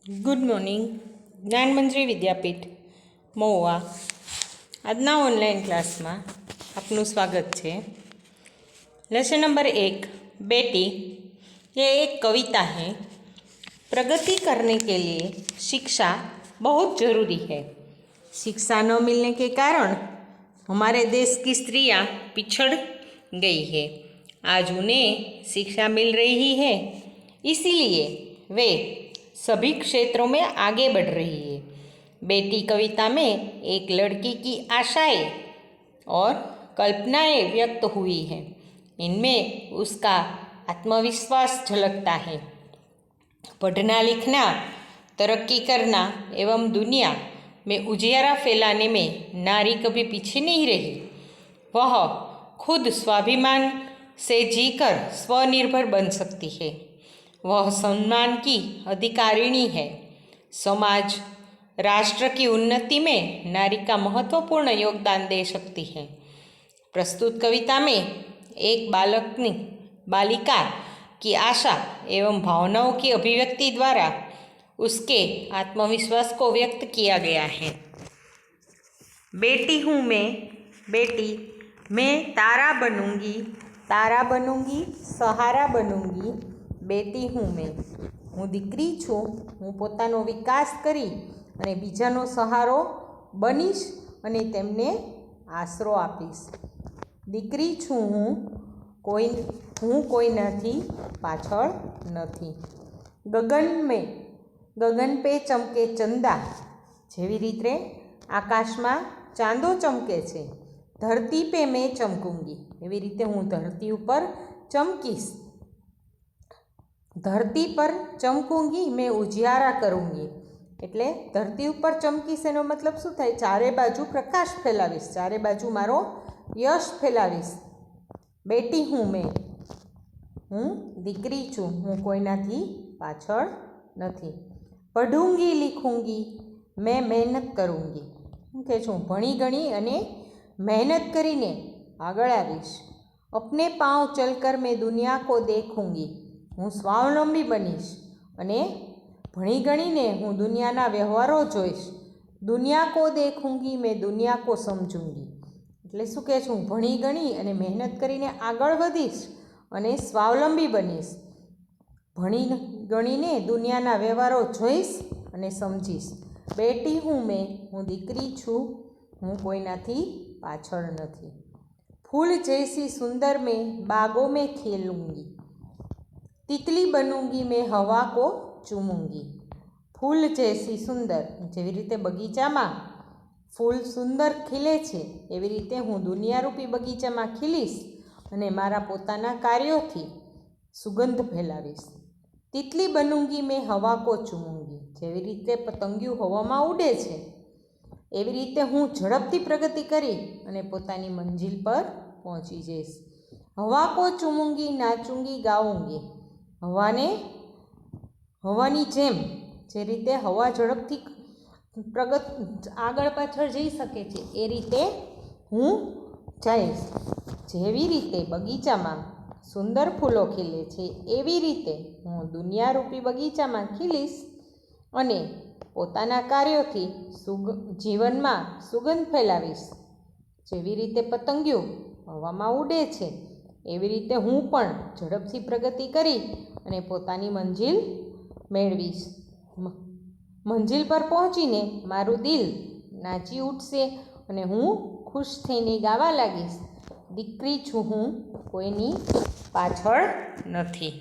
Good morning. જ્ઞાનમંત્રી વિદ્યાપીઠ મહુવા આજના ઓનલાइन ક્લાસમાં આપનું સ્વાગત છે. लेसन नंबर 1 बेटी, ये एक कविता है. प्रगति करने के लिए शिक्षा बहुत ज़रूरी है. शिक्षा न मिलने के कारण हमारे देश की स्त्रियां पिछड़ गई है. आज उन्हें शिक्षा मिल रही है, इसीलिए वे सभी क्षेत्रों में आगे बढ़ रही है. बेटी कविता में एक लड़की की आशाएं और कल्पनाएं व्यक्त हुई हैं. इनमें उसका आत्मविश्वास झलकता है. पढ़ना लिखना, तरक्की करना एवं दुनिया में उजियारा फैलाने में नारी कभी पीछे नहीं रही. वह खुद स्वाभिमान से जीकर स्वनिर्भर बन सकती है. वह सम्मान की अधिकारिणी है. समाज राष्ट्र की उन्नति में नारी का महत्वपूर्ण योगदान दे सकती है. प्रस्तुत कविता में एक बालिका की आशा एवं भावनाओं की अभिव्यक्ति द्वारा उसके आत्मविश्वास को व्यक्त किया गया है. बेटी हूँ मैं, बेटी मैं तारा बनूंगी, सहारा बनूंगी. बेटी हूँ मैं, હું દીકરી છું. હું પોતાનો વિકાસ કરી અને બીજાનો સહારો બનીશ અને તેમને આશરો આપીશ. દીકરી છું હું કોઈનાથી પાછળ નથી. ગગન પે ચમકે ચંદા, જેવી રીતે આકાશમાં ચાંદો ચમકે છે. ધરતી પે મેં ચમકુંગી, એવી રીતે હું ધરતી ઉપર ચમકીશ. ધરતી પર ચમકુંગી મેં ઉજિયારા કरूँगी, એટલે ધરતી ઉપર ચમકીશ એનો મતલબ શું થાય? ચારે બાજુ પ્રકાશ ફેલાવીશ, ચારે બાજુ મારો યશ ફેલાવીશ. બેટી હું મેં, હું દીકરી છું, હું કોઈનાથી પાછળ નથી. પઢૂંગી લીખુંગી મેં મહેનત કरूँगी, શું કહે છું? ભણી ગણી અને મહેનત કરીને આગળ આવીશ. અપને પાँव ચલકર મેં દુનિયા કો દેખુંગી, હું સ્વાવલંબી બનીશ અને ભણી ગણીને હું દુનિયાના વ્યવહારો જોઈશ. દુનિયા કો દેખુંગી મેં દુનિયા કો સમજૂંગી, એટલે શું કહે છું? ભણી ગણી અને મહેનત કરીને આગળ વધીશ અને સ્વાવલંબી બનીશ. ભણી ગણીને દુનિયાના વ્યવહારો જોઈશ અને સમજીશ. બેટી હું મેં, હું દીકરી છું, હું કોઈનાથી પાછળ નથી. ફૂલ જૈસી સુંદર મેં બાગોं में खेलूँगी, तितली बनूंगी मैं हवा को चूमूंगी. ફૂલ જૈસી સુંદર, જેવી રીતે બગીચામાં ફૂલ સુંદર ખીલે છે એવી રીતે હું દુનિયારૂપી બગીચામાં ખીલીશ અને મારા પોતાના કાર્યોથી સુગંધ ફેલાવીશ. તિતલી બનૂંગી મેં હવા કો ચૂમૂંગી, જેવી રીતે પતંગિયું હવામાં ઉડે છે એવી રીતે હું ઝડપથી પ્રગતિ કરી અને પોતાની મંજિલ પર પહોંચી જઈશ. હવા કો ચૂમૂંગી નાચૂંગી ગાઉંગી, હવાની જેમ જે રીતે હવા ઝડપથી આગળ પાછળ જઈ શકે છે એ રીતે હું જઈશ. જેવી રીતે બગીચામાં સુંદર ફૂલો ખીલે છે એવી રીતે હું દુનિયારૂપી બગીચામાં ખીલીશ અને પોતાના કાર્યોથી જીવનમાં સુગંધ ફેલાવીશ. જેવી રીતે પતંગિયું હવામાં ઉડે છે એવી રીતે હું પણ ઝડપથી પ્રગતિ કરી અને પોતાની મંજિલ મેળવીશ. મંજિલ પર પહોંચીને મારું દિલ નાચી ઉઠશે અને હું ખુશ થઈને ગાવા લાગીશ. દીકરી છું હું, કોઈની પાછળ નથી.